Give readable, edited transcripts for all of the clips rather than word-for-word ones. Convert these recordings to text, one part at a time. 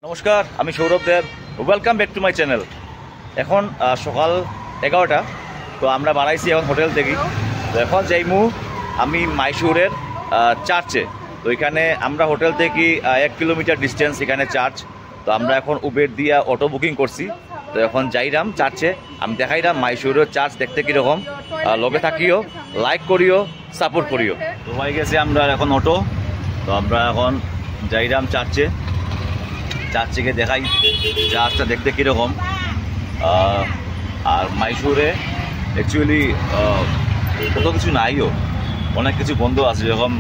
নমস্কার, আমি Sourav Deb. Welcome back to my channel. এখন সকাল 11টা। তো আমরা বাড়াইছি এখন হোটেল থেকে। তো এখন যাইমু আমি মাইসুরের চার্চে। তো এখানে আমরা হোটেল থেকে 1 কিলোমিটার ডিস্টেন্স এখানে চার্চ। তো আমরা এখন উবের দিয়ে অটো বুকিং করছি। তো এখন যাইরাম চার্চে, আমি দেখাইরাম মাইসুরের চার্চ দেখতে কীরকম। লগে থাকিও, লাইক করিও, সাপোর্ট করিও। তো হয়ে গেছে আমরা এখন অটো। তো আমরা এখন যাইরাম চার্চে। চার্চে দেখাই চার্চটা দেখতে কীরকম। আর মাইসুরে অ্যাকচুয়ালি কত কিছু নাইও, অনেক কিছু বন্ধ আছে, যেরকম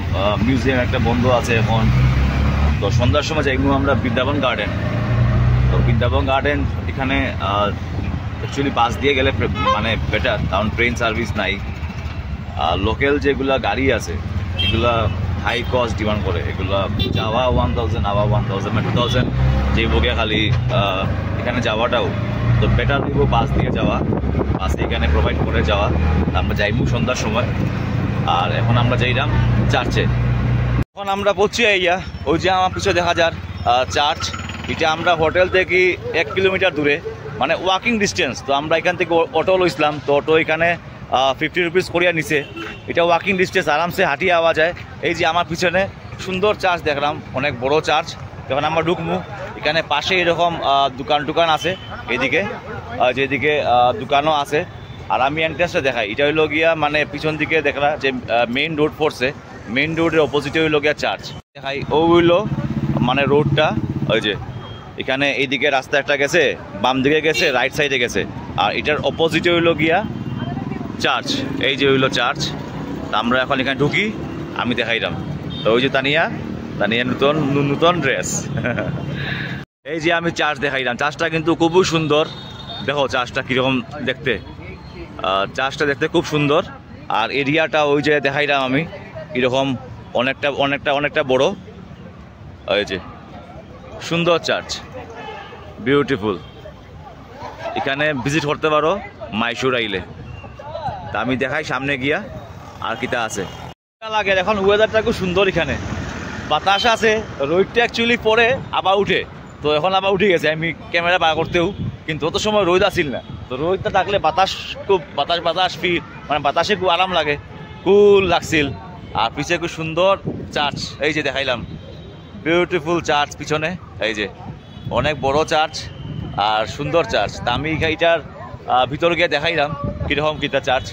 মিউজিয়াম একটা বন্ধ আছে এখন। তো সন্ধ্যার সময় যাইমু আমরা বৃন্দাবন গার্ডেন। তো বৃন্দাবন গার্ডেন এখানে অ্যাকচুয়ালি বাস দিয়ে গেলে মানে বেটার, কারণ ট্রেন সার্ভিস নাই। আর লোকাল যেগুলা গাড়ি আছে এগুলা হাই কস্ট ডিমান্ড করে। এগুলা যাওয়া 1000, আবার 1000 বা 2000 যে বগে খালি এখানে যাওয়াটাও তো বেটার দিব বাস দিয়ে যাওয়া। বাসে এখানে প্রোভাইড করে যাওয়া। আমরা যাইমু সন্ধ্যার সময়। আর এখন আমরা যাইলাম চার্চে। এখন আমরা পড়ছি ইয়া ওই যে আমার পিছনে দেখা যার চার্চ। এটা আমরা হোটেল থেকে 1 কিলোমিটার দূরে, মানে ওয়াকিং ডিস্টেন্স। তো আমরা এখান থেকে অটো লইছিলাম। তো অটো এখানে 50 রুপিস করিয়া নিছে। এটা ওয়াকিং ডিস্টেন্স, আরামসে হাঁটিয়ে আওয়া যায়। এই যে আমার পিছনে সুন্দর চার্চ দেখলাম, অনেক বড় চার্চ। যখন আমরা ঢুকমু এখানে পাশে এরকম দোকান আছে, এদিকে যেদিকে দোকানও আছে। আর আমি এন্ট্রেন্সটা দেখাই, এটা হইল গিয়া মানে পিছন দিকে দেখলা যে মেইন রোড পড়ছে, মেইন রোডের অপোজিটে হইল গিয়া চার্চ দেখাই। ও হইল মানে রোডটা, ওই যে এখানে এইদিকে রাস্তা একটা গেছে, বাম দিকে গেছে, রাইট সাইডে গেছে। আর এটার অপোজিটে হইল গিয়া চার্চ। এই যে হইল চার্চ। তা আমরা এখন এখানে ঢুকি, আমি দেখাইলাম। তো ওই যে তানিয়া নতুন ড্রেস। এই যে আমি চার্চ দেখাইলাম। চার্চটা কিন্তু খুবই সুন্দর। দেখো চার্চটা কীরকম দেখতে। চার্চটা দেখতে খুব সুন্দর। আর এরিয়াটা ওই যে দেখাইলাম আমি এরকম অনেকটা বড়। ওই যে সুন্দর চার্চ, বিউটিফুল। এখানে ভিজিট করতে পারো মাইসুর আইলে। তা আমি দেখাই সামনে গিয়া আর কিটা আছে লাগে। এখন ওয়েদারটা খুব সুন্দর, এখানে বাতাস আছে। রোদটা অ্যাকচুয়ালি পরে আবার উঠে, তো এখন আবার উঠে গেছে। আমি ক্যামেরা বার করতেও, কিন্তু অত সময় রোদ আসিল না। তো রোদটা থাকলে বাতাস ফিল, মানে বাতাসে খুব আরাম লাগে, কুল লাগছিল। আর পিছিয়ে খুব সুন্দর চার্চ, এই যে দেখাইলাম বিউটিফুল চার্চ পিছনে। এই যে অনেক বড় চার্চ আর সুন্দর চার্চ। তা আমি এইটার ভিতরে গিয়ে দেখাইলাম কীরকম কিটা চার্চ।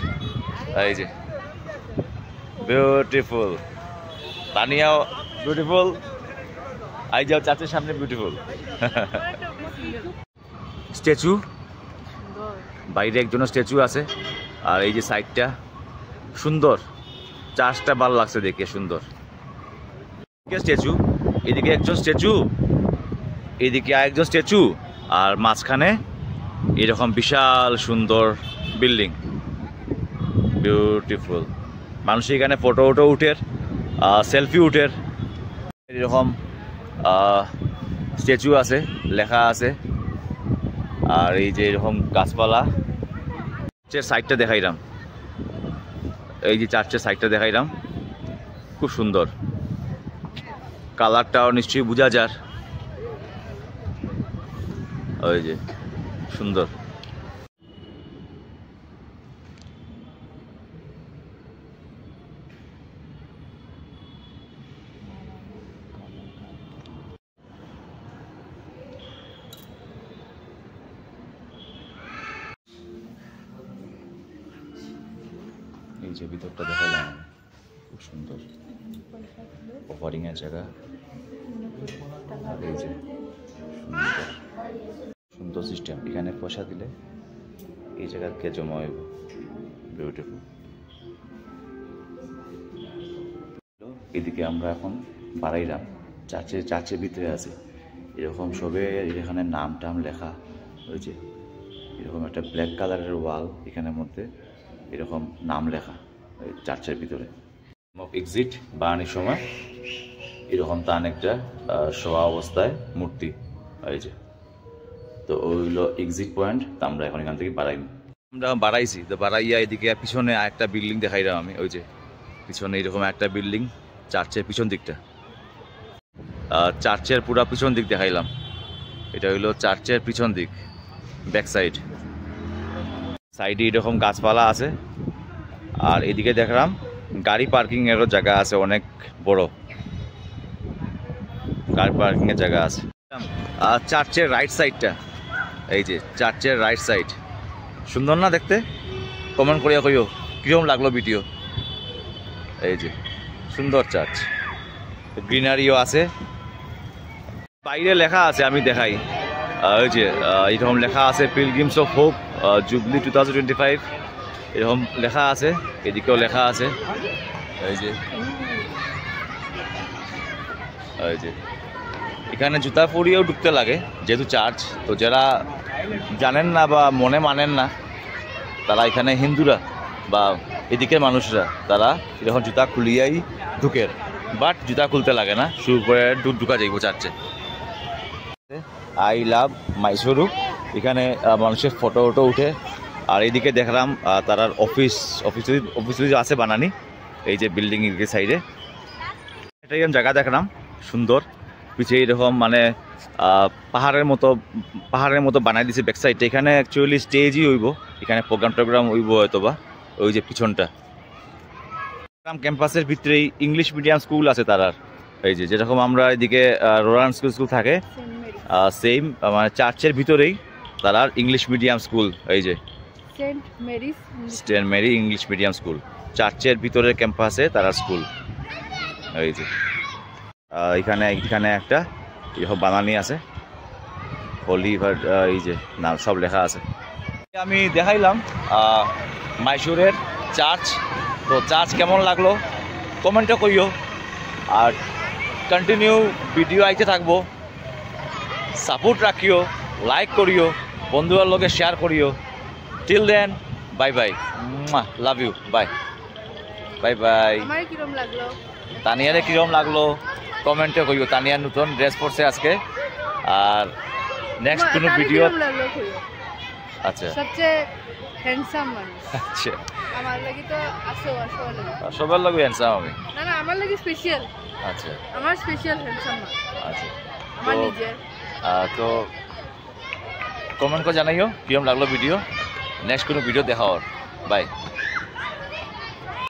এই যে বিউটিফুল, তানিয়াও বিউটিফুল। আই যাও চার্চের সামনে বিউটিফুল। স্ট্যাচু, বাইরে একজনের স্ট্যাচু আছে। আর এই যে সাইডটা সুন্দর, চার্চটা ভালো লাগছে দেখে, সুন্দর স্ট্যাচু। এদিকে একজন স্ট্যাচু, এদিকে আরেকজন স্ট্যাচু। আর মাঝখানে এরকম বিশাল সুন্দর বিল্ডিং, বিউটিফুল। মানুষ এখানে ফটো উঠের, সেলফি উঠের। এরকম স্ট্যাচু আছে, লেখা আছে। আর এই যে এরকম গাছপালা। চার্চের সাইডটা দেখাইলাম, এই যে চার্চের সাইডটা দেখাইলাম, খুব সুন্দর। কালারটাও নিশ্চয়ই বোঝা যার। ওই যে সুন্দর। এই যে ভিতরটা দেখালাম, খুব সুন্দর অফারিং এর জায়গা। আর এই যে সুন্দর সিস্টেম, এখানে পয়সা দিলে এই জায়গার কে জমা হইব, বিউটিফুল। এদিকে আমরা এখন বাড়াইলাম চার্চের ভিতরে আছে এরকম সবে এখানে নাম টাম লেখা। ওই যে এরকম একটা ব্ল্যাক কালারের ওয়াল, এখানের মধ্যে এরকম নাম লেখা ওই চার্চের ভিতরে। এক্সিট বানানোর সময় এরকম তার একটা শোয়া অবস্থায় মূর্তি। এই যে তো ওইগুলো এক্সিট পয়েন্ট। তো আমরা এখন এখান থেকে আমরা বাড়াইছি। তো বাড়াইয়া এদিকে পিছনে একটা বিল্ডিং দেখাইলাম আমি। ওই যে পিছনে এরকম একটা বিল্ডিং, চার্চের পিছন দিকটা, চার্চের পুরা পিছন দিক দেখাইলাম। এটা হইলো চার্চের পিছন দিক, ব্যাক সাইড। সাইডে এরকম গাছপালা আছে, আর এদিকে দেখলাম গাড়ি পার্কিং এরও জায়গা আছে, অনেক বড় গাড়ি পার্কিং এর জায়গা আছে। আর চার্চের রাইট সাইডটা, এই যে চার্চের রাইট সাইড, সুন্দর না দেখতে? কমেন্ট করিয়া কইও কিরকম লাগলো ভিডিও। এই যে সুন্দর চার্চ, গ্রিনারিও আছে। বাইরে লেখা আছে, আমি দেখাই। ওই যে এরকম লেখা আছে পিলগ্রিমস অফ হোপ জুবলি 2025, এরকম লেখা আছে। এদিকেও লেখা আছে, এই যে এই যে এখানে জুতা পরিয়েও ঢুকতে লাগে যেহেতু চার্চ। তো যারা জানেন না বা মনে মানেন না, তারা এখানে হিন্দুরা বা এদিকের মানুষরা তারা এরকম জুতা খুলিয়াই ঢুকে, বাট জুতা খুলতে লাগে না, শুরু করে ঢুকা যাইব চার্চে। আই লাভ মাইসুরু, এখানে মানুষের ফটো টটো উঠে। আর এইদিকে দেখলাম তারার অফিস আছে বানানি, এই যে বিল্ডিং এর সাইডে। এটা এরকম জায়গা দেখলাম সুন্দর, পিছিয়ে এরকম মানে পাহাড়ের মতো বানাই দিছে ব্যাক সাইডটা। এখানে অ্যাকচুয়ালি স্টেজই হইব, এখানে প্রোগ্রাম হইব হয়তো বা। ওই যে পিছনটা ক্যাম্পাসের ভিতরেই ইংলিশ মিডিয়াম স্কুল আছে তারার, এই যে যেরকম আমরা এদিকে রোরান স্কুল থাকে, সেম মানে চার্চের ভিতরেই তারার ইংলিশ মিডিয়াম স্কুল। এই যে Saint Mary English medium school, চার্চের ভিতরের ক্যাম্পাসে তারার স্কুল। এই যে এখানে একটা এরকম বানানি আছে, হোলি এই যে নাম সব লেখা আছে। আমি দেখাইলাম মাইসুরের চার্চ। তো চার্চ কেমন লাগলো কমেন্টে কইও, আর কন্টিনিউ ভিডিও আইতে থাকবো, সাপোর্ট রাখিও, লাইক করিও, বন্ধুদের লগে শেয়ার করিও। Till then bye bye, love you, bye bye bye. তানিয়ারে কিরম লাগলো কমেন্টে কইও। তানিয়া নতুন ড্রেস পরছে আজকে, আর নেক্সট কোনো ভিডিও। আচ্ছা সবচেয়ে হ্যান্ডসাম মানুষ, আচ্ছা আমার লাগি তো আসো সবার লাগি হ্যান্ডসাম। আমি না আমার লাগি স্পেশাল, আচ্ছা আমার স্পেশাল হ্যান্ডসাম। আচ্ছা আমার নিজে তো কমেন্ট করে জানাইও কিরম লাগলো ভিডিও। নেক্সট কোনো ভিডিও দেখা, বাই।